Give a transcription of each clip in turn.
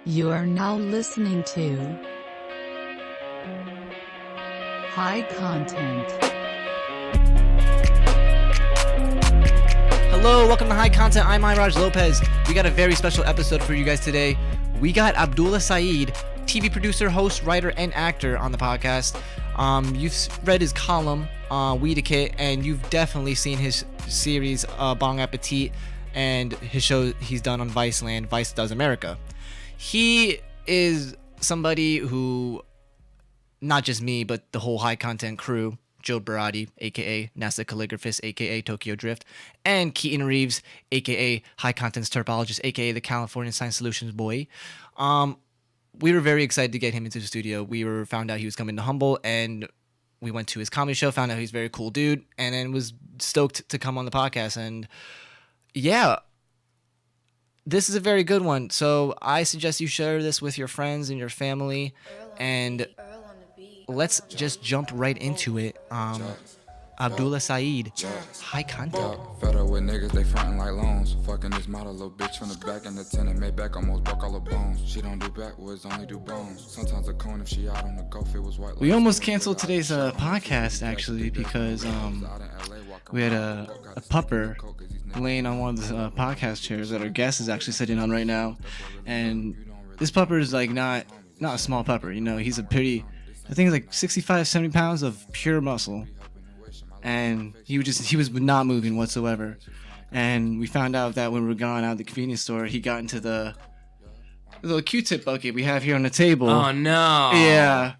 You are now listening to High Content. Hello, welcome to High Content. I'm Iraj Lopez. We got a very special episode for you guys today. We got Abdullah Saeed, TV producer, host, writer, and actor on the podcast. You've read his column, Weedicate, and you've definitely seen his series, Bon Appetit, and his show he's done on Viceland, Vice Does America. He is somebody who, not just me, but the whole High Content crew, Joe Barati, a.k.a. NASA Calligraphist, a.k.a. Tokyo Drift, and Keaton Reeves, a.k.a. High Content's Topologist, a.k.a. the California Science Solutions boy. We were very excited to get him into the studio. We found out he was coming to Humboldt, and we went to his comedy show, found out he's a very cool dude, and then was stoked to come on the podcast. And yeah, this is a very good one. So I suggest you share this with your friends and your family, and let's just jump right into it. Abdullah Saeed, High Content. Fed up with niggas, they frontin' like loans. Fucking this model, little bitch from the back, and the tenant made back, almost broke all her bones. She don't do backwards, only do bones. Sometimes a cone if she out on the golf, it was white. We almost canceled today's podcast actually because we had a pupper laying on one of the podcast chairs that our guest is actually sitting on right now, and this pupper is like not a small pupper. You know, he's a pretty, I think it's like 65, 70 pounds of pure muscle. And he was not moving whatsoever. And we found out that when we were gone out of the convenience store, he got into the little Q-tip bucket we have here on the table. Oh, no. Yeah.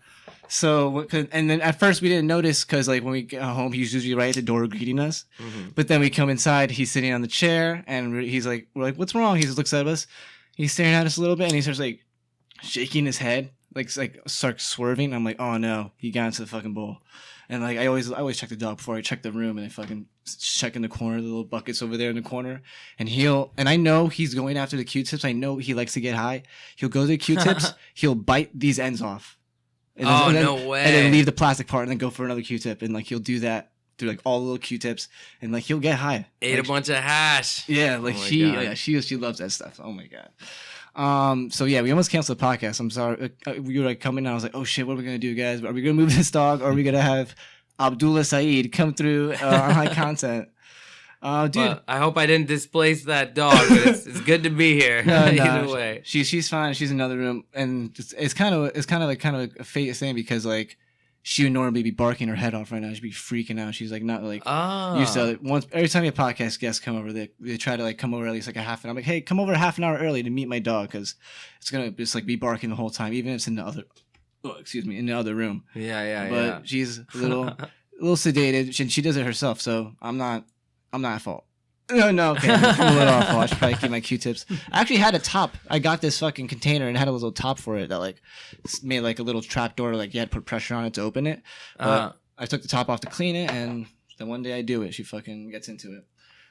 So, and then at first we didn't notice because, like, when we get home, he's usually right at the door greeting us. Mm-hmm. But then we come inside, he's sitting on the chair, and we're like, what's wrong? He just looks at us. He's staring at us a little bit, and he starts, like, shaking his head, like starts swerving. I'm like, oh, no. He got into the fucking bowl. And like I always check the dog before I check the room, and I fucking check in the corner, the little buckets over there in the corner, and I know he's going after the Q-tips. I know he likes to get high. He'll go to the Q-tips, he'll bite these ends off. No way. And then leave the plastic part and then go for another Q-tip, and like he'll do that through like all the little Q-tips, and like he'll get high. Ate like, a bunch of hash. Yeah, like she loves that stuff. Oh my god. So yeah, we almost canceled the podcast. I'm sorry. We were like coming and I was like, oh shit, what are we going to do, guys? Are we going to move this dog, or are we going to have Abdullah Saeed come through on High Content? Dude. Well, I hope I didn't displace that dog, but it's good to be here. Either way. She's fine. She's in another room, and it's kind of a fate thing because like she would normally be barking her head off right now. She'd be freaking out. She's like not like used to it. Every time your podcast guests come over, they try to like come over at least like a half an hour. I'm like, hey, come over a half an hour early to meet my dog because it's gonna just like be barking the whole time, even if it's in the other in the other room. But she's a little sedated, and she does it herself, so I'm not at fault. No, okay. I'm a little off fault. I should probably keep my Q-tips. I actually had a top. I got this fucking container and had a little top for it that like made like a little trap door, like you had to put pressure on it to open it. But I took the top off to clean it, and then one day I do it. She fucking gets into it.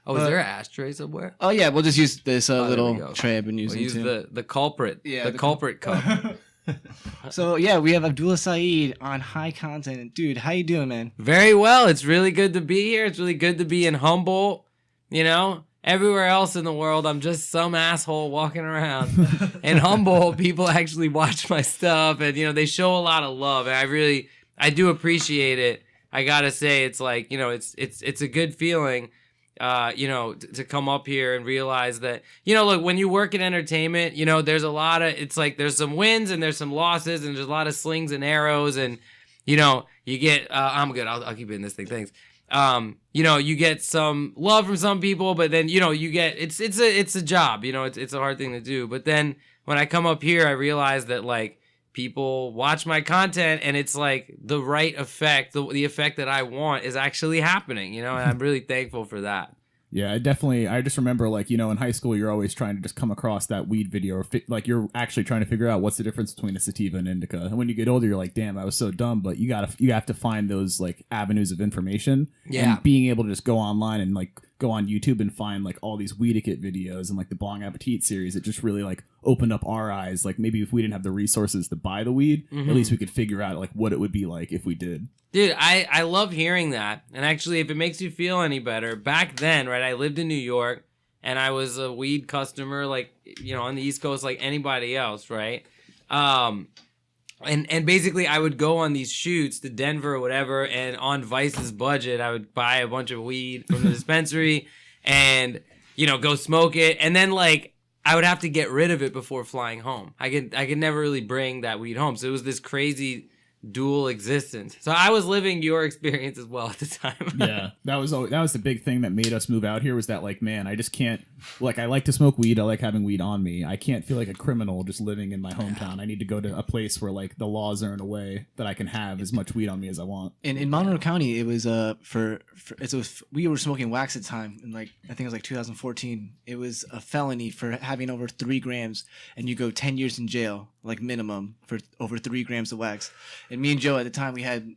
Oh, is there an ashtray somewhere? Oh yeah, we'll just use this little tray I've been using. We'll use the culprit. Yeah, the culprit cup. So yeah, we have Abdullah Saeed on High Content. Dude, how you doing, man? Very well. It's really good to be here. It's really good to be in Humboldt. You know, everywhere else in the world, I'm just some asshole walking around. In Humboldt, people actually watch my stuff, and you know, they show a lot of love, and I do appreciate it. I gotta say, it's like, you know, it's a good feeling. You know, to come up here and realize that, you know, look, when you work in entertainment, you know, there's a lot of, it's like there's some wins and there's some losses and there's a lot of slings and arrows, and you know, you get I'm good. I'll keep it in this thing. Thanks. You know, you get some love from some people, but then, you know, you get, it's a job, you know, it's a hard thing to do. But then when I come up here, I realize that like people watch my content, and it's like the right effect, the effect that I want is actually happening, you know, and I'm really thankful for that. Yeah, I just remember, like, you know, in high school, you're always trying to just come across that weed video, or like you're actually trying to figure out what's the difference between a sativa and indica. And when you get older, you're like, damn, I was so dumb. But you have to find those like avenues of information. Yeah. And being able to just go online and like go on YouTube and find like all these Weedicate videos and like the Bon Appetit series, it just really like opened up our eyes. Like maybe if we didn't have the resources to buy the weed, at least we could figure out like what it would be like if we did. Dude, I love hearing that. And actually, if it makes you feel any better, back then, right, I lived in New York, and I was a weed customer, like, on the East Coast, like anybody else, right? And basically I would go on these shoots to Denver or whatever, and on Vice's budget, I would buy a bunch of weed from the dispensary and, go smoke it. And then like, I would have to get rid of it before flying home. I could never really bring that weed home. So it was this crazy dual existence. So I was living your experience as well at the time. Yeah, that was the big thing that made us move out here, was that like, man, I just can't, like, I like to smoke weed, I like having weed on me, I can't feel like a criminal just living in my hometown. I need to go to a place where like the laws are in a way that I can have as much weed on me as I want. In Monroe County, it was we were smoking wax at the time, and like I think it was like 2014. It was a felony for having over 3 grams, and you go 10 years in jail, like minimum, for over 3 grams of wax. And me and Joe at the time, we had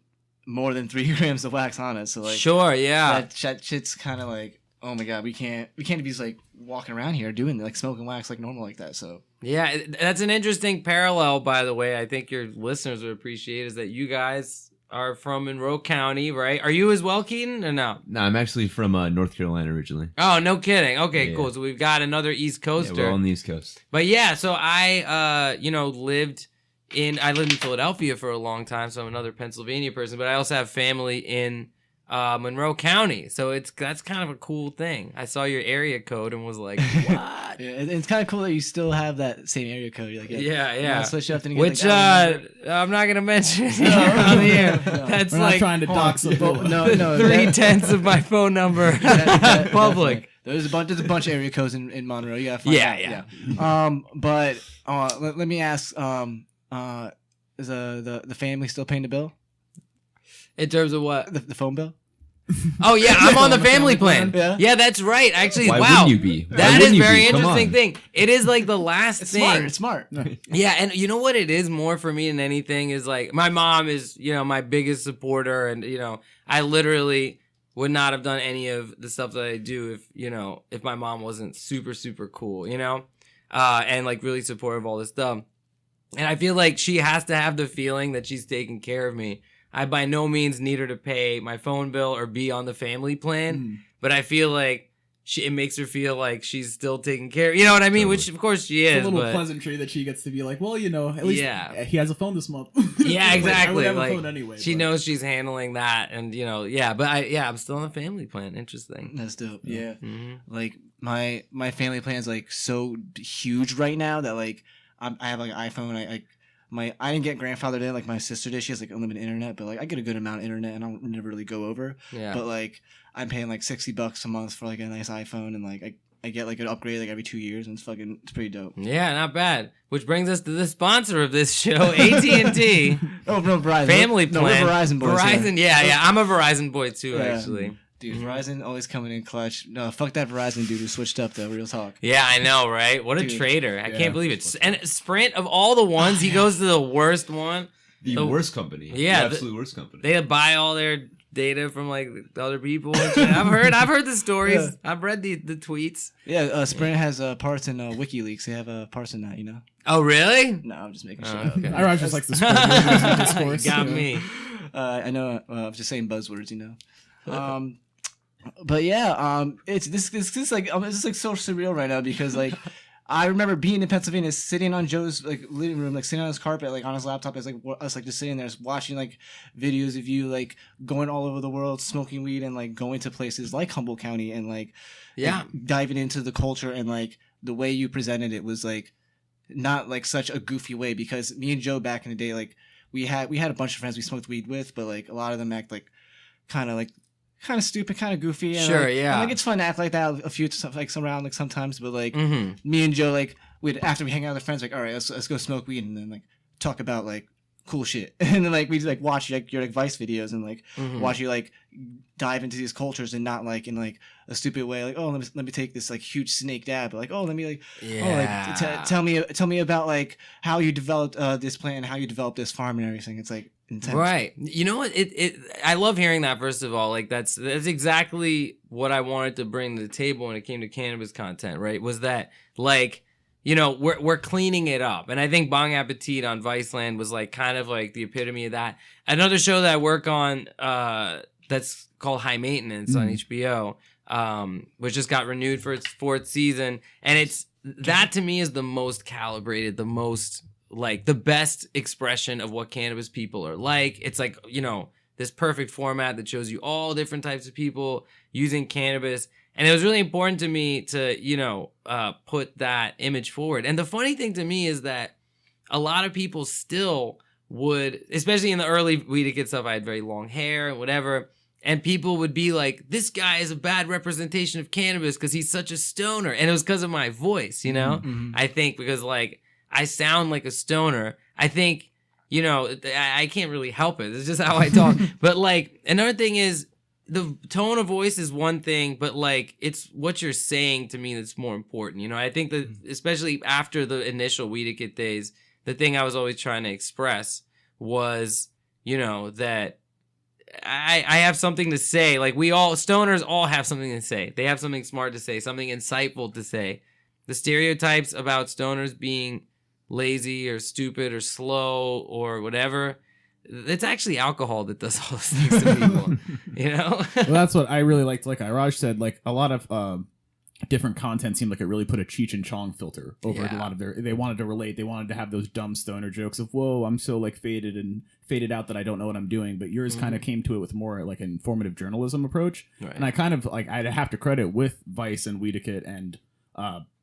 more than 3 grams of wax on us. So like, sure, yeah, that shit's kind of like, oh my god, we can't be like walking around here doing like smoking wax like normal like that. So yeah, that's an interesting parallel, by the way. I think your listeners would appreciate is that you guys are from Monroe County, right? Are you as well, Keaton, or no? No, I'm actually from North Carolina originally. Oh, no kidding. Okay, Yeah. Cool. So we've got another East Coaster. Yeah, we're on the East Coast. But yeah, so I, lived in Philadelphia for a long time, so I'm another Pennsylvania person. But I also have family in Monroe County, so that's kind of a cool thing. I saw your area code and was like, what? yeah, it's kind of cool that you still have that same area code. You're like, yeah. Switch it up, then you Which get, like, I'm not gonna mention on the air. That's We're like not trying to dox them. no, 3/10 of my phone number public. There's a bunch of area codes in Monroe. You gotta find Yeah. out. But let me ask. Is the family still paying the bill? In terms of what? The phone bill? Oh yeah, I'm on the family plan. Yeah. That's right. Actually, Why wow. wouldn't you be? That Why is wouldn't you very be? Come interesting on. thing. It is like the last It's thing. smart. Yeah, and you know what it is more for me than anything is like my mom is, my biggest supporter, and I literally would not have done any of the stuff that I do if my mom wasn't super, super cool, and like really supportive of all this stuff. And I feel like she has to have the feeling that she's taking care of me. I by no means need her to pay my phone bill or be on the family plan, but I feel like it makes her feel like she's still taking care. You know what I mean? Totally. Which of course she is. It's a little but pleasantry that she gets to be like, well, at least he has a phone this month. yeah, Like, exactly. I would have like a phone anyway. she but- knows she's handling that, and but I'm still on the family plan. Interesting. That's dope. Yeah. hmm Like my family plan is like so huge right now that like I have like an iPhone. I didn't get grandfathered in like my sister did. She has like unlimited internet, but like I get a good amount of internet and I'll never really go over. Yeah. But like I'm paying like $60 a month for like a nice iPhone, and like I get like an upgrade like every 2 years, and it's pretty dope. Yeah, not bad. Which brings us to the sponsor of this show, AT&T. Oh no, Verizon. Family No, plan. we're Verizon boys. Verizon, yeah. I'm a Verizon boy too, Yeah. actually. Dude, Verizon always coming in clutch. No, fuck that Verizon dude who switched up though. Real talk. Yeah, I know, right? What a Dude. traitor. I Yeah. can't believe it. And Sprint, of all the ones, he goes to the worst one. The worst company. Yeah, The absolute worst company. They buy all their data from like the other people. And shit. I've heard the stories. Yeah. I've read the tweets. Yeah, Sprint has parts in WikiLeaks. They have parts in that, Oh, really? No, I'm just making Oh, shit up. okay. I just like the spread discourse. You got Yeah. me. I know. I'm just saying buzzwords, But yeah, it's this is like it's just like so surreal right now because like I remember being in Pennsylvania, sitting on Joe's like living room, like sitting on his carpet, like on his laptop, as like us like just sitting there, just watching like videos of you like going all over the world, smoking weed, and like going to places like Humboldt County, and like Yeah. diving into the culture, and like the way you presented it was like not like such a goofy way, because me and Joe back in the day, like we had a bunch of friends we smoked weed with, but like a lot of them act like kind of stupid, kind of goofy. And, Sure, like, yeah. and, like it's fun to act like that a few like around like sometimes, but like Mm-hmm. me and Joe, like we'd after we hang out with friends, like all right, let's go smoke weed, and then like talk about like cool shit, and then like we like watch like your like Vice videos and like Mm-hmm. watch you like dive into these cultures, and not like in like a stupid way, like oh let me take this like huge snake dab, but like oh let me like Yeah. oh like tell me about like how you developed this plant, how you developed this farm and everything. It's like intense. Right. You know what? I love hearing that, first of all. Like that's exactly what I wanted to bring to the table when it came to cannabis content, right? Was that like, we're cleaning it up. And I think Bong Appetit on Viceland was like kind of like the epitome of that. Another show that I work on that's called High Maintenance on HBO. which just got renewed for its 4th season. And that to me is the most calibrated, the most like the best expression of what cannabis people are like. It's like, this perfect format that shows you all different types of people using cannabis. And it was really important to me to, put that image forward. And the funny thing to me is that a lot of people still would, especially in the early Weed Kid stuff, I had very long hair and whatever. And people would be like, this guy is a bad representation of cannabis because he's such a stoner. And it was because of my voice, Mm-hmm. I think because like I sound like a stoner. I think, I can't really help it. It's just how I talk. But like another thing is the tone of voice is one thing, but like it's what you're saying to me that's more important. I think that especially after the initial Weed Kid days, the thing I was always trying to express was, that I have something to say. Like stoners all have something to say. They have something smart to say, something insightful to say. The stereotypes about stoners being lazy or stupid or slow or whatever, it's actually alcohol that does all those things to people, Well, that's what I really liked. Like Iraj said, like a lot of different content seemed like it really put a Cheech and Chong filter over a lot of they wanted to relate. They wanted to have those dumb stoner jokes of, whoa, I'm so like faded out that I don't know what I'm doing. But yours kind of came to it with more like an informative journalism approach. Right. And I kind of like, I'd have to credit with Vice and Weedakit and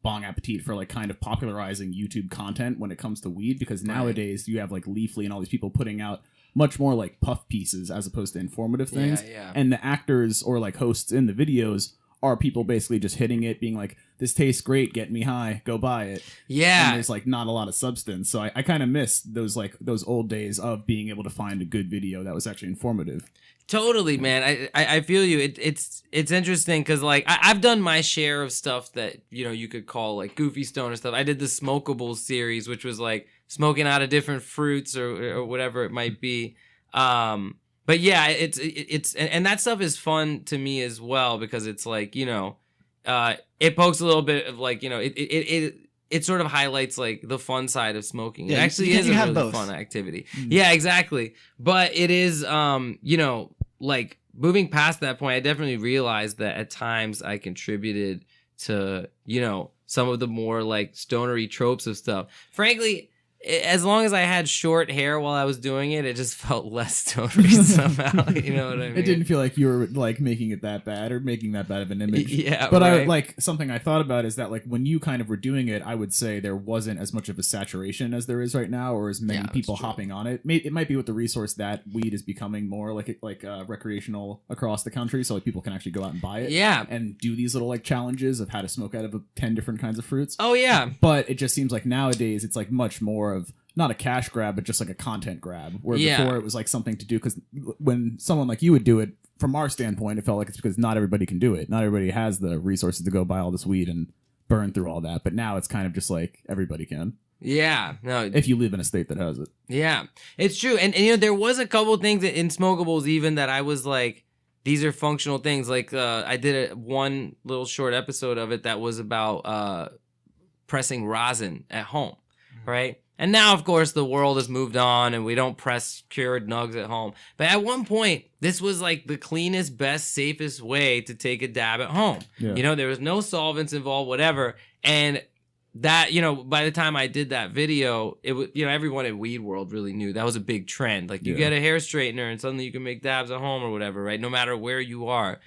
Bong Appetit for like kind of popularizing YouTube content when it comes to weed, because nowadays you have like Leafly and all these people putting out much more like puff pieces as opposed to informative things. And the actors or like hosts in the videos are people basically just hitting it, being like, this tastes great, get me high, go buy it. Yeah. And there's like not a lot of substance. So I kind of miss those old days of being able to find a good video that was actually informative. Totally, man. I feel you. It's interesting because like I've done my share of stuff that you could call like goofy stoner stuff. I did the Smokables series, which was like smoking out of different fruits or whatever it might be. But yeah, it's and that stuff is fun to me as well because it's like it pokes a little bit of like it sort of highlights like the fun side of smoking. Yeah, it actually is a really fun activity. Yeah, exactly. But it is like moving past that point, I definitely realized that at times I contributed to some of the more like stonery tropes of stuff. Frankly, as long as I had short hair while I was doing it, it just felt less stonery somehow. You know what I mean? It didn't feel like you were like making it that bad or making that bad of an image. Yeah, but right. I like something I thought about is that like when you kind of were doing it, I would say there wasn't as much of a saturation as there is right now, or as many people hopping on it. It might be with the resource that weed is becoming more like recreational across the country, so like people can actually go out and buy it. Yeah, and do these little like challenges of how to smoke out of 10 different kinds of fruits. Oh yeah, but it just seems like nowadays it's like much more of not a cash grab, but just like a content grab. Where before it was like something to do, because when someone like you would do it, from our standpoint, it felt like it's because not everybody can do it. Not everybody has the resources to go buy all this weed and burn through all that. But now it's kind of just like everybody can. Yeah, no. If you live in a state that has it. Yeah, it's true. And there was a couple things in Smokables even that I was like, these are functional things. Like I did one little short episode of it that was about pressing rosin at home, right? And now, of course, the world has moved on and we don't press cured nugs at home. But at one point, this was like the cleanest, best, safest way to take a dab at home. Yeah. There was no solvents involved, whatever. And that, by the time I did that video, it was, everyone in weed world really knew that was a big trend. Like you get a hair straightener and suddenly you can make dabs at home or whatever, right? No matter where you are.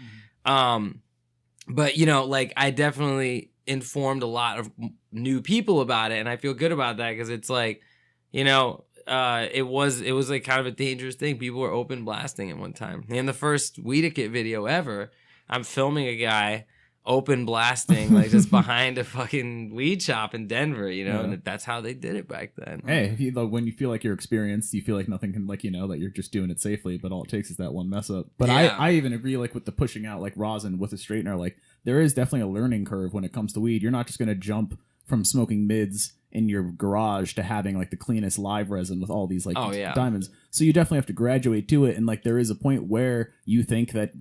But, like I definitely informed a lot of new people about it, and I feel good about that because it's like, it was like kind of a dangerous thing. People were open blasting at one time. In the first Weedakit video ever, I'm filming a guy open blasting like just behind a fucking weed shop in Denver, and that's how they did it back then. Hey, when you feel like you're experienced, you feel like nothing can that you're just doing it safely, but all it takes is that one mess up. But I even agree like with the pushing out like rosin with a straightener, like there is definitely a learning curve when it comes to weed. You're not just going to jump from smoking mids in your garage to having like the cleanest live resin with all these like diamonds. So you definitely have to graduate to it. And like there is a point where you think that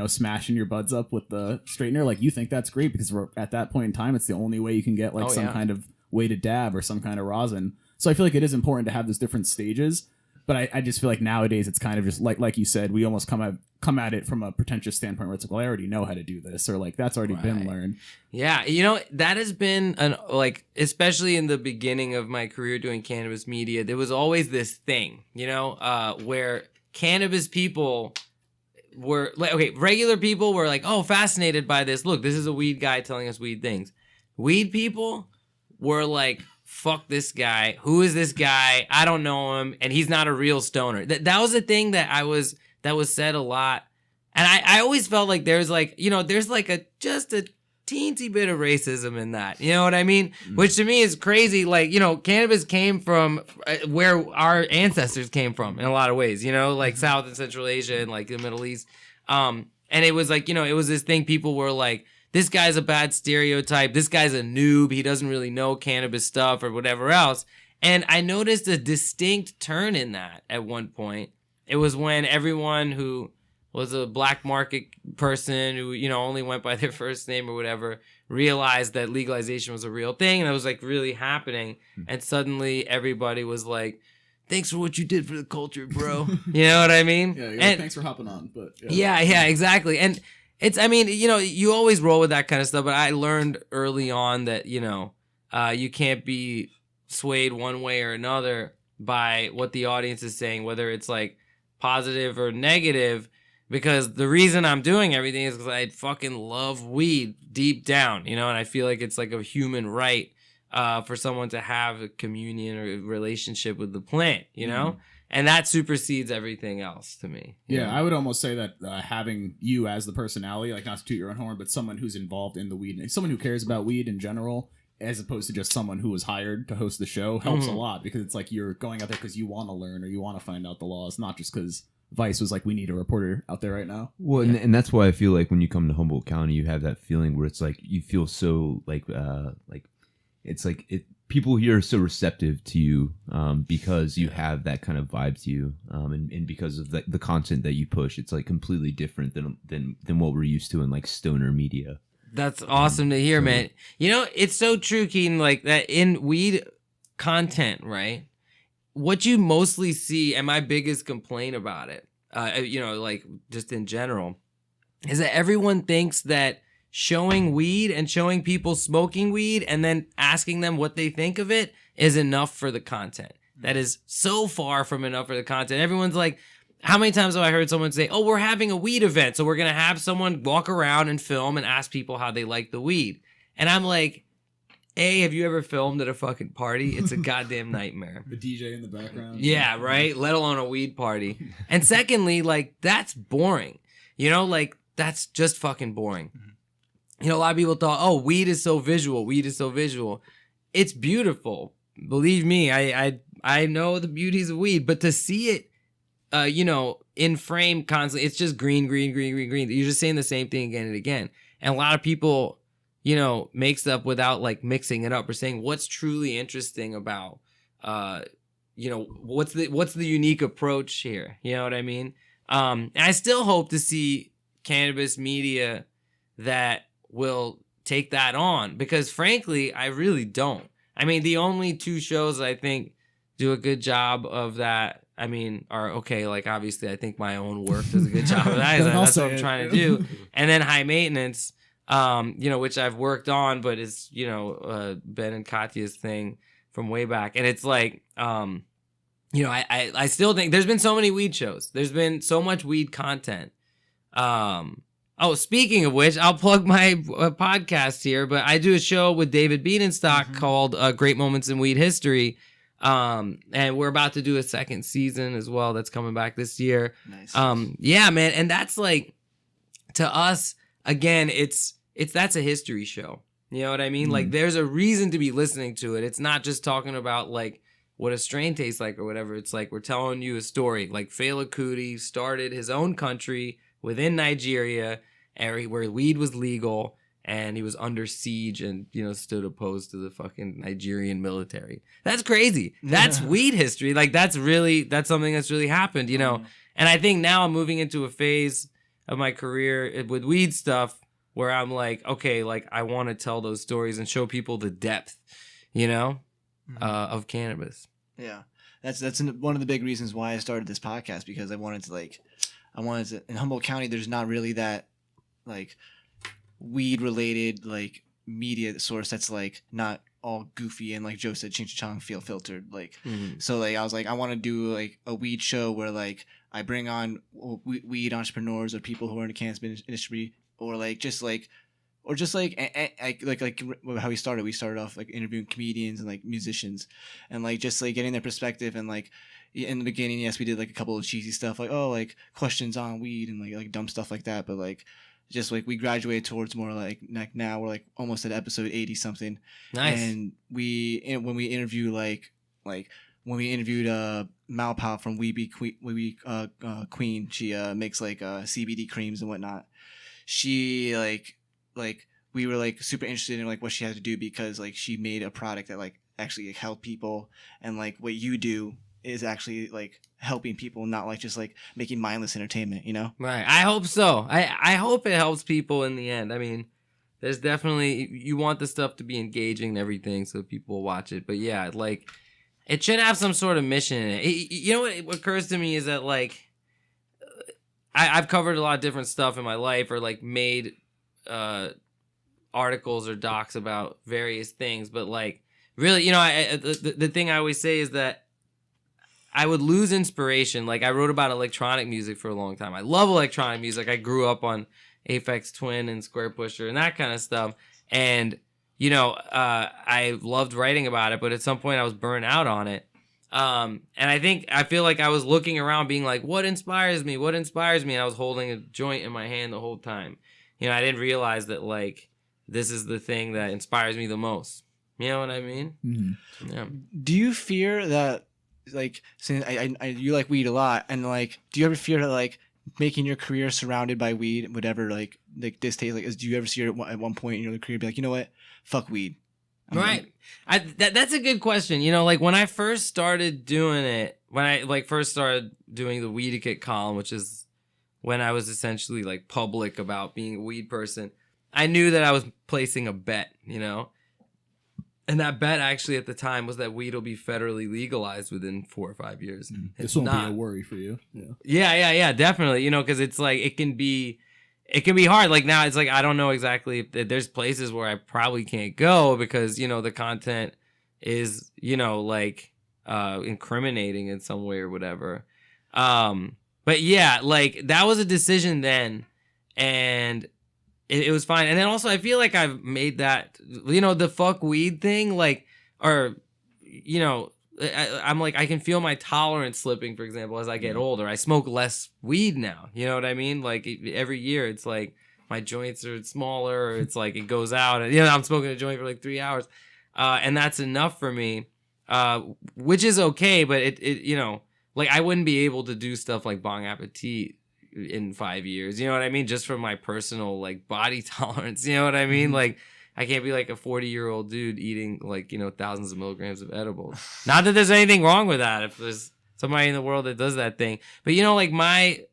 smashing your buds up with the straightener, like you think that's great because at that point in time it's the only way you can get like some kind of way to dab or some kind of rosin. So I feel like it is important to have those different stages. But I just feel like nowadays it's kind of just like you said, we almost come at it from a pretentious standpoint where it's like, well, I already know how to do this, or like that's already been learned. Yeah, that has been especially in the beginning of my career doing cannabis media, there was always this thing, where cannabis people were like, okay, regular people were like, oh, fascinated by this. Look, this is a weed guy telling us weed things. Weed people were like, fuck this guy. Who is this guy? I don't know him, and he's not a real stoner. That was a thing that was said a lot, and I always felt like there's like just a teensy bit of racism in that. You know what I mean? Which to me is crazy. Like, cannabis came from where our ancestors came from in a lot of ways. Like South and Central Asia and like the Middle East. And it was like it was this thing. People were like, this guy's a bad stereotype. This guy's a noob. He doesn't really know cannabis stuff or whatever else. And I noticed a distinct turn in that at one point. It was when everyone who was a black market person who, only went by their first name or whatever, realized that legalization was a real thing and it was like really happening. And suddenly everybody was like, thanks for what you did for the culture, bro. You know what I mean? Yeah, thanks for hopping on. But yeah, exactly. And you always roll with that kind of stuff, but I learned early on that, you can't be swayed one way or another by what the audience is saying, whether it's like positive or negative, because the reason I'm doing everything is because I fucking love weed deep down, and I feel like it's like a human right for someone to have a communion or a relationship with the plant, And that supersedes everything else to me. Yeah, I would almost say that having you as the personality, like not to toot your own horn, but someone who's involved in the weed, someone who cares about weed in general, as opposed to just someone who was hired to host the show, helps a lot, because it's like you're going out there because you want to learn or you want to find out the laws, not just because Vice was like, we need a reporter out there right now. Well, and that's why I feel like when you come to Humboldt County, you have that feeling where it's like you feel so like it's like people here are so receptive to you because you have that kind of vibe to you, and because of the content that you push, it's like completely different than what we're used to in like stoner media. That's awesome to hear, man. It's so true, Keaton, like that in weed content, right? What you mostly see, and my biggest complaint about it, like just in general, is that everyone thinks that showing weed and showing people smoking weed and then asking them what they think of it is enough for the content. That is so far from enough for the content. Everyone's like, how many times have I heard someone say, oh, we're having a weed event, so we're going to have someone walk around and film and ask people how they like the weed. And I'm like, A, have you ever filmed at a fucking party? It's a goddamn nightmare. The DJ in the background. Yeah, right? Let alone a weed party. And secondly, like, that's boring. Like, that's just fucking boring. A lot of people thought, oh, weed is so visual. Weed is so visual. It's beautiful. Believe me, I know the beauties of weed, but to see it, in frame constantly, it's just green, green, green, green, green. You're just saying the same thing again and again. And a lot of people, make stuff without like mixing it up or saying what's truly interesting about, what's the unique approach here? You know what I mean? And I still hope to see cannabis media that will take that on, because frankly, I really don't. I mean, the only two shows I think do a good job of that, are okay. Like, obviously, I think my own work does a good job of that. That's what I'm trying to do. And then High Maintenance, which I've worked on, but it's, Ben and Katya's thing from way back. And it's like, I still think there's been so many weed shows. There's been so much weed content. Speaking of which, I'll plug my podcast here, but I do a show with David Bienenstock called Great Moments in Weed History. And we're about to do a second season as well. That's coming back this year. Nice. Yeah, man. And that's like, to us, again, that's a history show. You know what I mean? Like, there's a reason to be listening to it. It's not just talking about like what a strain tastes like or whatever. It's like, we're telling you a story. Like, Fela Kuti started his own country within Nigeria, where weed was legal, and he was under siege and, stood opposed to the fucking Nigerian military. That's crazy. That's weed history. Like, that's something that's really happened, And I think now I'm moving into a phase of my career with weed stuff where I'm like, okay, like, I want to tell those stories and show people the depth, of cannabis. Yeah, that's one of the big reasons why I started this podcast, because I wanted to in Humboldt County. There's not really that like weed related like media source that's like not all goofy and like Joe said, ching chong feel filtered. Like so like I was like I want to do like a weed show where like I bring on weed entrepreneurs or people who are in the cannabis industry, or like just like. Or just like how we started off like interviewing comedians and like musicians, and like just like getting their perspective. And like in the beginning, yes, we did like a couple of cheesy stuff like like questions on weed and like dumb stuff like that. But like just like we graduated towards more like now we're like almost at episode 80 something. Nice. And when we interview when we interviewed Malpal from Queen, she makes like CBD creams and whatnot. She like we were like super interested in like what she had to do, because like she made a product that like actually like, helped people, and like what you do is actually like helping people, not like just like making mindless entertainment, you know? Right. I hope so. I hope it helps people in the end. I mean, there's definitely, you want the stuff to be engaging and everything so people will watch it. But yeah, like it should have some sort of mission in it. You know what occurs to me is that like I've covered a lot of different stuff in my life, or like made articles or docs about various things, but like really, you know, the thing I always say is that I would lose inspiration. Like I wrote about electronic music for a long time. I love electronic music. I grew up on Aphex Twin and Square Pusher and that kind of stuff, and you know, I loved writing about it, but at some point I was burnt out on it. And I feel like I was looking around being like, what inspires me? What inspires me? And I was holding a joint in my hand the whole time. You know, I didn't realize that like this is the thing that inspires me the most. You know what I mean? Mm-hmm. Yeah. Do you fear that, like, since you like weed a lot, and like, do you ever fear that like making your career surrounded by weed would ever like distaste? Like, do you ever see it at one point in your career be like, you know what, fuck weed? Right. That's a good question. You know, like when I first started doing it, when I like first started doing the Weed Kit column, which is when I was essentially like public about being a weed person, I knew that I was placing a bet, you know? And that bet actually at the time was that weed will be federally legalized within 4 or 5 years. This won't be a worry for you. Yeah, definitely. You know, because it's like it can be hard. Like now it's like I don't know exactly if there's places where I probably can't go because, you know, the content is, you know, like incriminating in some way or whatever. But yeah, like that was a decision then, and it was fine. And then also I feel like I've made that, you know, the fuck weed thing, like, or, you know, I'm like, I can feel my tolerance slipping, for example, as I get older. I smoke less weed now. You know what I mean? Like every year it's like my joints are smaller, or it's like it goes out and, you know, I'm smoking a joint for like 3 hours. And that's enough for me, which is okay. But it, you know, like I wouldn't be able to do stuff like Bong Appetit in 5 years. You know what I mean? Just from my personal like body tolerance. You know what I mean? Mm-hmm. Like I can't be like a 40-year-old dude eating like, you know, thousands of milligrams of edibles. Not that there's anything wrong with that if there's somebody in the world that does that thing. But, you know, like my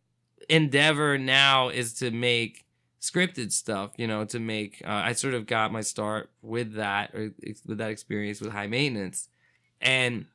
endeavor now is to make scripted stuff, you know, to make, I sort of got my start with that, or with that experience with High Maintenance. And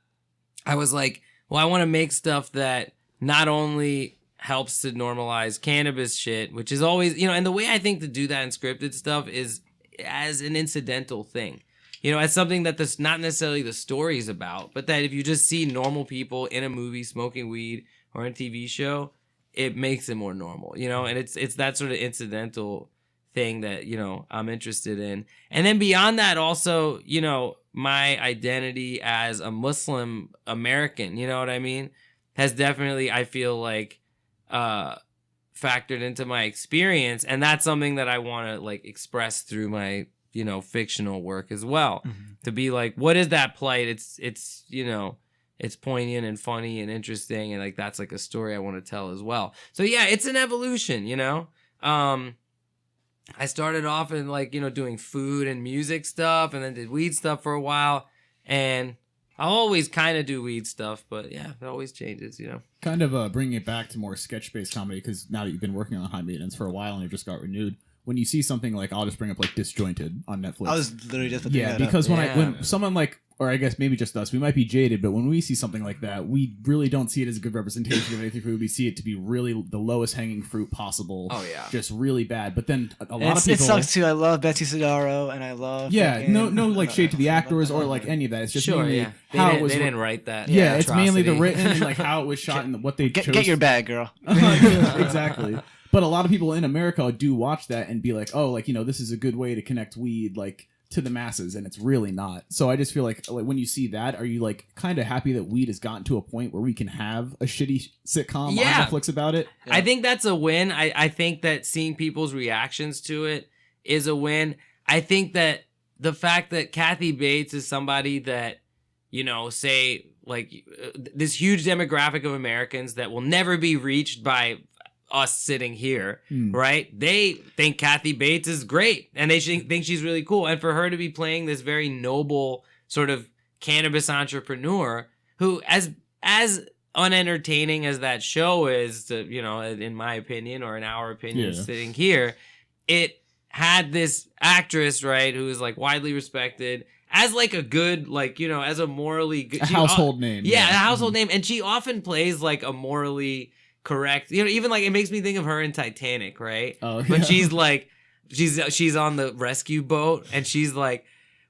I was like, well, I want to make stuff that not only helps to normalize cannabis shit, which is always, you know, and the way I think to do that in scripted stuff is as an incidental thing, you know, as something that that's not necessarily the story's about, but that if you just see normal people in a movie smoking weed or in a TV show, it makes it more normal, you know, and it's that sort of incidental thing that, you know, I'm interested in. And then beyond that, also, you know, my identity as a Muslim American, you know what I mean, has definitely, I feel like, factored into my experience, and that's something that I want to like express through my, you know, fictional work as well. Mm-hmm. To be like, what is that plight? It's you know, it's poignant and funny and interesting, and like that's like a story I want to tell as well. So yeah, it's an evolution, you know. I started off in like, you know, doing food and music stuff, and then did weed stuff for a while, and I'll always kind of do weed stuff, but yeah, it always changes, you know. Kind of bringing it back to more sketch-based comedy, because now that you've been working on High Maintenance for a while and it just got renewed, when you see something like, I'll just bring up like Disjointed on Netflix. I was literally just because when someone like or I guess maybe just us, we might be jaded, but when we see something like that, we really don't see it as a good representation of anything food. We see it to be really the lowest hanging fruit possible. Oh, yeah. Just really bad. But then a lot of It people... sucks too. I love Betsy Sidaro, and I love... no like shade to the actors or like any of that. It's just Sure, mainly yeah. how it was... They didn't write that. Yeah, it's mainly the atrocity. written and like how it was shot and what they chose. Get your bag, girl. Exactly. But a lot of people in America do watch that and be like, oh, like, this is a good way to connect weed, like, to the masses, and it's really not. So I just feel like when you see that, are you like kind of happy that weed has gotten to a point where we can have a shitty sitcom on Netflix about it? I think that's a win. I think that seeing people's reactions to it is a win. I think that the fact that Kathy Bates is somebody that, say like this huge demographic of Americans that will never be reached by us sitting here, right? They think Kathy Bates is great and they think she's really cool. And for her to be playing this very noble sort of cannabis entrepreneur who, as unentertaining as that show is, in my opinion or in our opinion, sitting here, it had this actress, right, who is like widely respected as like a good, like, as a morally good... A household name. Yeah, a household name. And she often plays like a morally... correct, even like it makes me think of her in Titanic, right? When she's like, she's on the rescue boat and she's like,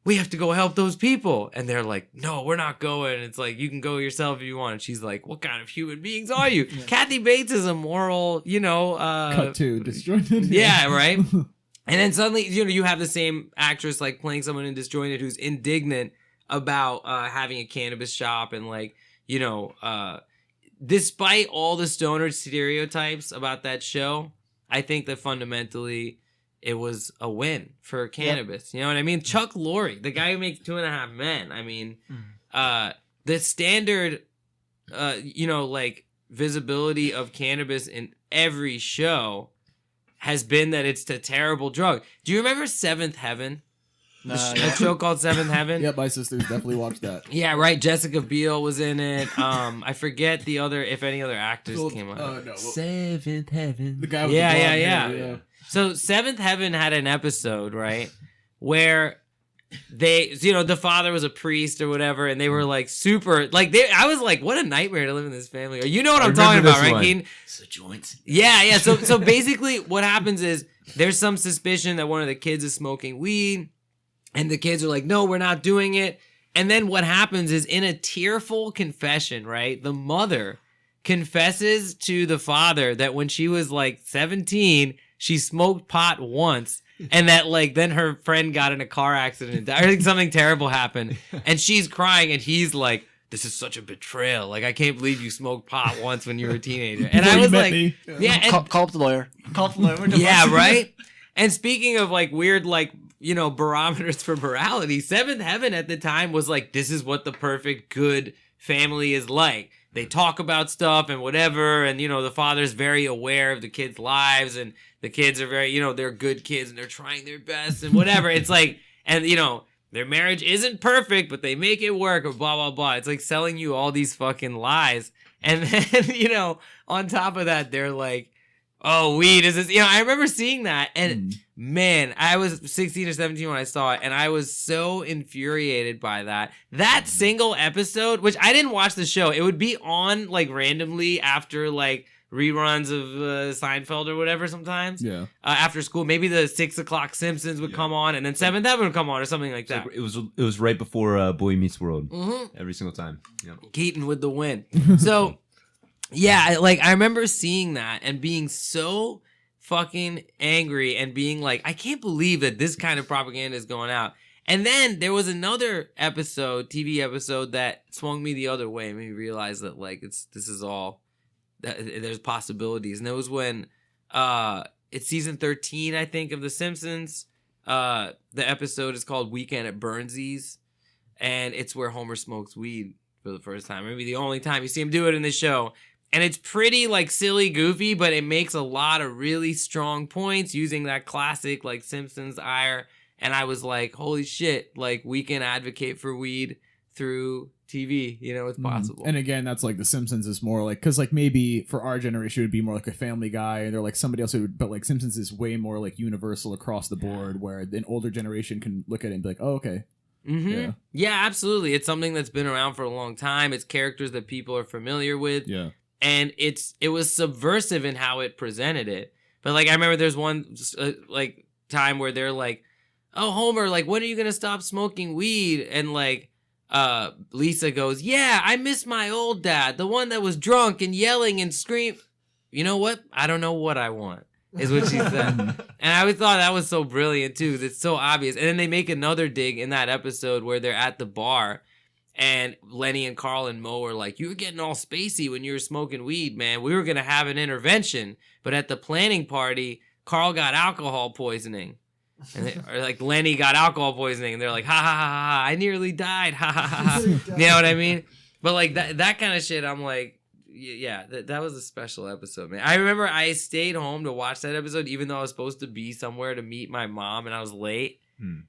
we have to go help those people, and they're like, no, we're not going. It's like, you can go yourself if you want. And she's like, what kind of human beings are you? Kathy Bates is a moral, cut to Disjointed. Yeah, right. And then suddenly, you have the same actress like playing someone in Disjointed who's indignant about having a cannabis shop and like, despite all the stoner stereotypes about that show, I think that fundamentally it was a win for cannabis. Yep. You know what I mean? Chuck Lorre, the guy who makes 2.5 Men. I mean, the standard, like visibility of cannabis in every show has been that it's a terrible drug. Do you remember Seventh Heaven? A show called Seventh Heaven. Yeah, my sisters definitely watched that. Yeah, right. Jessica Biel was in it. I forget if any other actors came on. No. Seventh Heaven. The guy with Yeah, the blonde yeah. hair, So Seventh Heaven had an episode, right, where they, the father was a priest or whatever, and they were like super, like I was like, what a nightmare to live in this family. Or you know what I'm talking about, right, Keaton? So joints. Yeah. So basically, what happens is there's some suspicion that one of the kids is smoking weed. And the kids are like, no, we're not doing it. And then what happens is in a tearful confession, right? The mother confesses to the father that when she was like 17, she smoked pot once. And that like then her friend got in a car accident and died. Or like something terrible happened. And she's crying and he's like, this is such a betrayal. Like, I can't believe you smoked pot once when you were a teenager. And I was like, yeah. And, Call up the lawyer. yeah, right? And speaking of like weird, like, barometers for morality, Seventh Heaven at the time was like, this is what the perfect good family is like. They talk about stuff and whatever, and the father's very aware of the kids' lives, and the kids are very, they're good kids and they're trying their best and whatever. It's like, and their marriage isn't perfect, but they make it work, or blah blah blah. It's like selling you all these fucking lies, and then on top of that, they're like, oh, weed is this, I remember seeing that, and man, I was 16 or 17 when I saw it, and I was so infuriated by that. That single episode, which I didn't watch the show, it would be on like randomly after like reruns of Seinfeld or whatever sometimes. Yeah. After school, maybe the 6 o'clock Simpsons would come on, and then Seventh Heaven would come on or something like that. Like, it was right before Boy Meets World. Every single time. Yep. Keaton with the win. So. Yeah, like I remember seeing that and being so fucking angry and being like, I can't believe that this kind of propaganda is going out. And then there was another TV episode that swung me the other way and made me realize that like this is all there's possibilities. And it was when it's season 13, I think, of The Simpsons. The episode is called Weekend at Burnsies, and it's where Homer smokes weed for the first time. Maybe the only time you see him do it in the show. And it's pretty like silly, goofy, but it makes a lot of really strong points using that classic like Simpsons ire. And I was like, holy shit, like we can advocate for weed through TV. It's possible. And again, that's like The Simpsons is more like, because like maybe for our generation it would be more like a Family Guy, and they're like somebody else who would, but like Simpsons is way more like universal across the board, where an older generation can look at it and be like, oh, okay. Yeah, absolutely. It's something that's been around for a long time. It's characters that people are familiar with. Yeah. And it was subversive in how it presented it. But like I remember there's one like time where they're like, "Oh, Homer, like when are you gonna stop smoking weed?" And like Lisa goes, "Yeah, I miss my old dad, the one that was drunk and yelling and scream." You know what? I don't know what I want, is what she said. And I always thought that was so brilliant too. It's so obvious. And then they make another dig in that episode where they're at the bar. And Lenny and Carl and Mo are like, "You were getting all spacey when you were smoking weed, man. We were going to have an intervention. But at the planning party, Carl got alcohol poisoning." Or like Lenny got alcohol poisoning. And they're like, "Ha ha ha ha, I nearly died. Ha ha ha ha." You know what I mean? But like that kind of shit, I'm like, yeah, that was a special episode, man. I remember I stayed home to watch that episode, even though I was supposed to be somewhere to meet my mom and I was late.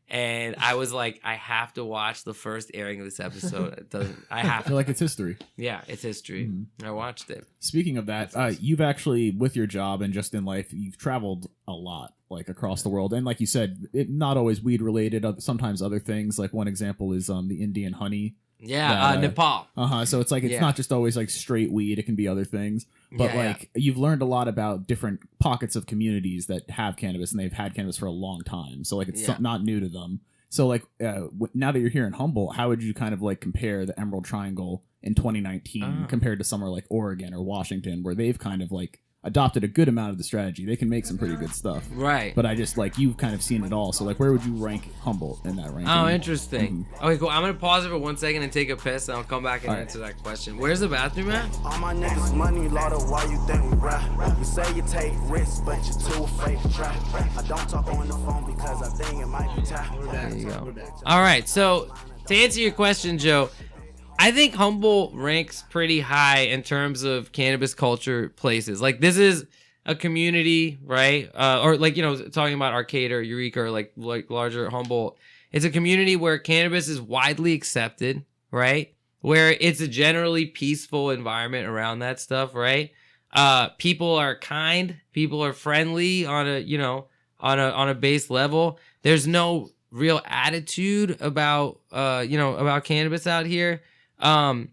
And I was like, I have to watch the first airing of this episode. I feel like it's history. Yeah, it's history. I watched it. Speaking of that, you've actually, with your job and just in life, you've traveled a lot, like across the world. And like you said, not always weed related, sometimes other things. Like one example is the Indian honey. Yeah, Nepal. So it's like, it's not just always like straight weed. It can be other things. But you've learned a lot about different pockets of communities that have cannabis and they've had cannabis for a long time. So like it's not new to them. So like now that you're here in Humboldt, how would you kind of like compare the Emerald Triangle in 2019 compared to somewhere like Oregon or Washington, where they've kind of like adopted a good amount of the strategy? They can make some pretty good stuff. Right. But I just like, you've kind of seen it all. So like, where would you rank Humboldt in that ranking? Oh, interesting. Okay, cool. I'm going to pause it for 1 second and take a piss, and I'll come back and answer that question. Where's the bathroom at? All my niggas money, Lord, why you think we rap? You say you take risks, but you're too afraid to try. I don't talk on the phone because I think it might be time. There you go. All right, so to answer your question, Joe, I think Humboldt ranks pretty high in terms of cannabis culture places. Like, this is a community, right? Or like, you know, talking about Arcata or Eureka or like larger Humboldt. It's a community where cannabis is widely accepted, right? Where it's a generally peaceful environment around that stuff, right? People are kind, people are friendly on a, you know, on a base level. There's no real attitude about, you know, about cannabis out here. And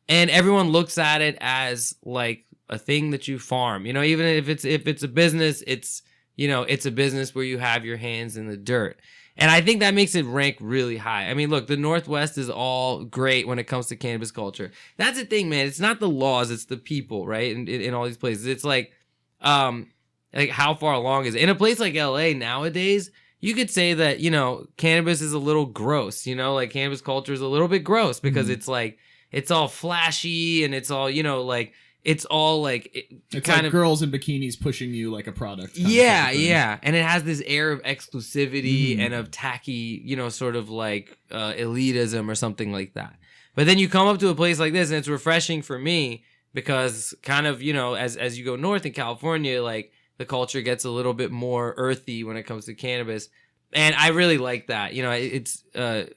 everyone looks at it as like a thing that you farm, you know, even if it's a business, it's, you know, it's a business where you have your hands in the dirt. And I think that makes it rank really high. I mean, look, the Northwest is all great when it comes to cannabis culture. That's the thing, man. It's not the laws, it's the people, right? In all these places, it's like how far along is it? In a place like LA nowadays, you could say that, you know, cannabis is a little gross, you know, like cannabis culture is a little bit gross because it's like, it's all flashy and it's all, you know, like, it's all like, it's kind of girls in bikinis pushing you like a product. Yeah, yeah. And it has this air of exclusivity and of tacky, you know, sort of like elitism or something like that. But then you come up to a place like this and it's refreshing for me because kind of, you know, as you go north in California, like, the culture gets a little bit more earthy when it comes to cannabis. And I really like that. You know, it's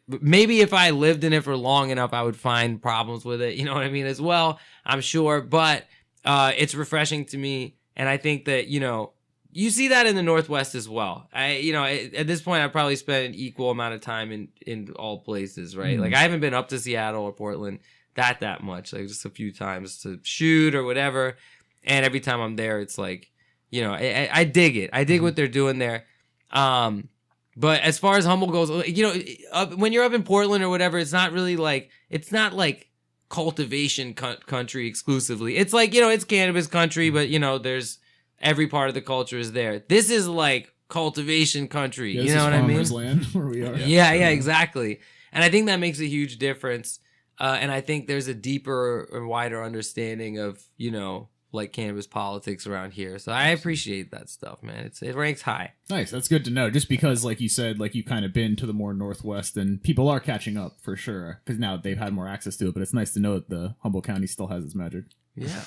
maybe if I lived in it for long enough, I would find problems with it. You know what I mean? As well, I'm sure. But it's refreshing to me. And I think that, you know, you see that in the Northwest as well. You know, at this point, I probably spent an equal amount of time in all places, right? Like, I haven't been up to Seattle or Portland that much, like just a few times to shoot or whatever. And every time I'm there, it's like, you know, I dig it. I dig what they're doing there. But as far as Humboldt goes, you know, when you're up in Portland or whatever, it's not really like, it's not like cultivation country exclusively. It's like, you know, it's cannabis country, but, you know, there's every part of the culture is there. This is like cultivation country. You know what I mean? Land where we are. Yeah, exactly. And I think that makes a huge difference. And I think there's a deeper or wider understanding of, you know, like cannabis politics around here. So I appreciate that stuff, man. It ranks high. Nice. That's good to know. Just because, like you said, like you've kind of been to the more Northwest and people are catching up for sure because now they've had more access to it. But it's nice to know that the Humboldt County still has its magic. Yeah.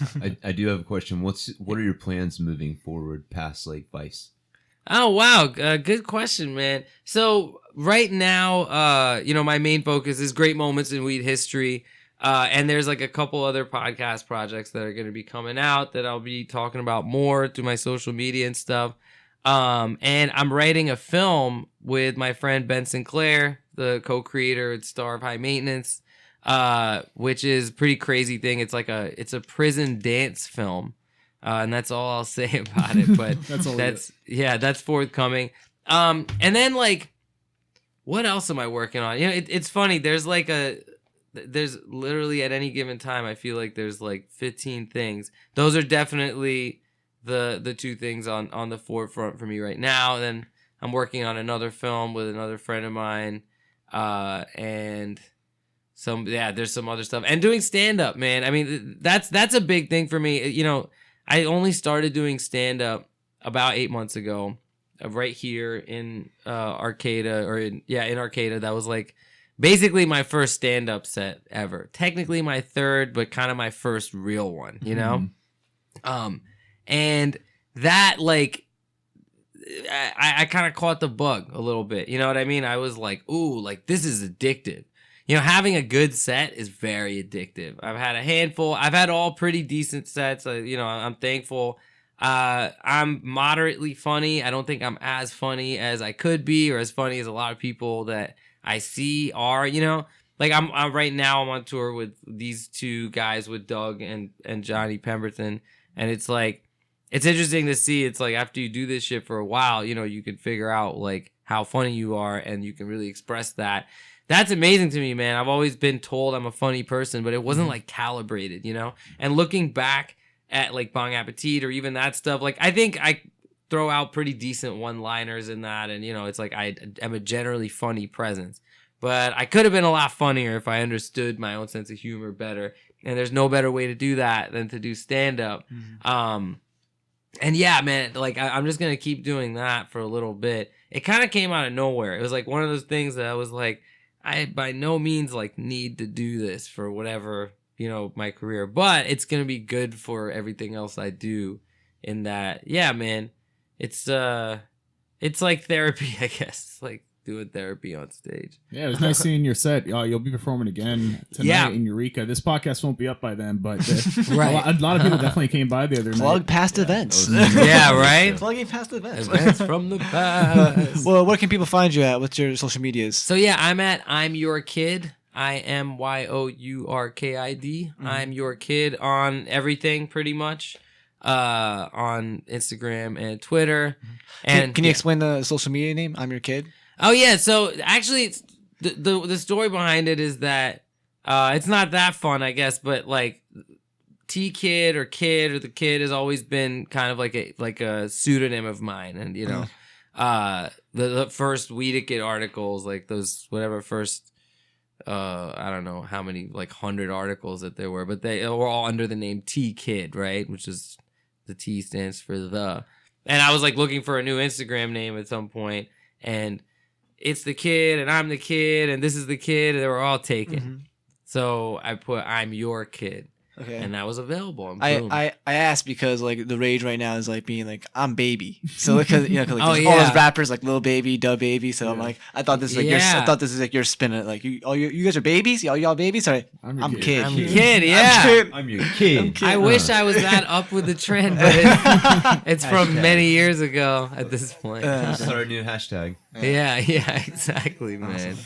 I do have a question. What are your plans moving forward past like Vice? Oh, wow. Good question, man. So right now, you know, my main focus is great moments in weed history. And there's like a couple other podcast projects that are going to be coming out that I'll be talking about more through my social media and stuff. And I'm writing a film with my friend Ben Sinclair the co-creator and star of High Maintenance, which is a pretty crazy thing. It's like it's a prison dance film, and that's all I'll say about it. But that's forthcoming. And then like, what else am I working on? It's funny. There's literally at any given time, I feel like there's like 15 things. Those are definitely the two things on the forefront for me right now. And then I'm working on another film with another friend of mine, and there's some other stuff, and doing stand up, man. I mean, that's a big thing for me. I only started doing stand up about 8 months ago, right here in Arcata, in Arcata. That was like basically my first stand up set ever. Technically my third, but kind of my first real one, you know? And that like, I kind of caught the bug a little bit. You know what I mean? I was like, ooh, like this is addictive. Having a good set is very addictive. I've had a handful. I've had all pretty decent sets. I'm thankful. I'm moderately funny. I don't think I'm as funny as I could be, or as funny as a lot of people that I see are. Like I'm right now. I'm on tour with these two guys, with Doug and Johnny Pemberton, and it's like, it's interesting to see. It's like after you do this shit for a while, you can figure out like how funny you are, and you can really express that. That's amazing to me, man. I've always been told I'm a funny person, but it wasn't like calibrated, And looking back at like Bon Appetit or even that stuff, like I think I throw out pretty decent one-liners in that, and it's like I am a generally funny presence. But I could have been a lot funnier if I understood my own sense of humor better, and there's no better way to do that than to do stand-up. And yeah, man, like I'm just gonna keep doing that for a little bit. It kind of came out of nowhere. It was like one of those things that I was like, I by no means like need to do this for whatever, my career, but it's gonna be good for everything else I do. In that, yeah, man, it's like therapy, I guess. It's like doing therapy on stage. Yeah, it was nice seeing your set. You'll be performing again tonight in Eureka. This podcast won't be up by then, but right. a lot of people definitely came by the other night. Plug past events. Yeah, right? Plugging past events. Events from the past. Well, where can people find you at? What's your social medias? So yeah, I'm at I'm Your Kid. IMYOURKID. I'm Your Kid on everything pretty much. On Instagram and Twitter. And can you explain the social media name? I'm Your Kid. Oh yeah, so actually, it's the story behind it is that it's not that fun, I guess, but like T Kid or Kid or the Kid has always been kind of like a pseudonym of mine, and the first Weedicket articles, like those whatever first I don't know how many, like 100 articles that there were, but they were all under the name T Kid, right? Which is the T stands for the, and I was like looking for a new Instagram name at some point, and it's the Kid, and I'm the Kid, and this is the Kid, and they were all taken. So I put I'm Your Kid. Okay. And that was available. And I asked because like the rage right now is like being like I'm Baby. So because like, all those rappers like Lil Baby, Dub Baby. So I'm like, I thought this is like your spin it. Like you guys are babies. Y'all babies. Sorry, I'm Kid. I'm Kid. Yeah. I'm Your Kid. I wish I was that up with the trend, but it's from many years ago at this point. Start a new hashtag. Yeah, exactly, man.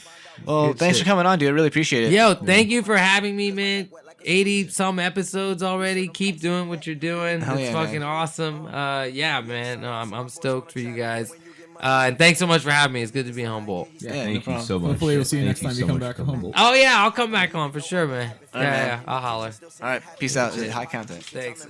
Well, thanks for coming on, dude. I really appreciate it. Yo, thank you for having me, man. 80 some episodes already. Keep doing what you're doing. It's fucking awesome. Yeah, man. No, I'm stoked for you guys. And thanks so much for having me. It's good to be in Humboldt. Yeah, thank you so much. Hopefully we'll see you next time you come back to Humboldt. Oh yeah, I'll come back on for sure, man. Yeah, I'll holler. All right, peace out. High content. Thanks.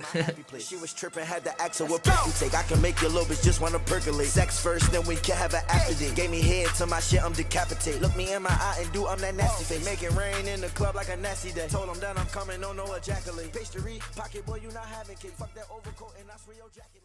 She was tripping, had to ask her what pick you take. I can make your little bitch just wanna percolate. Sex first, then we can have an after date. Gave me head to my shit, I'm decapitated. Look me in my eye and I'm that nasty face. Make it rain in the club like a nasty day. Told him that I'm coming, no ejaculate. Pastry, pocket boy, you not having cake. Fuck that overcoat and I swear your jacket.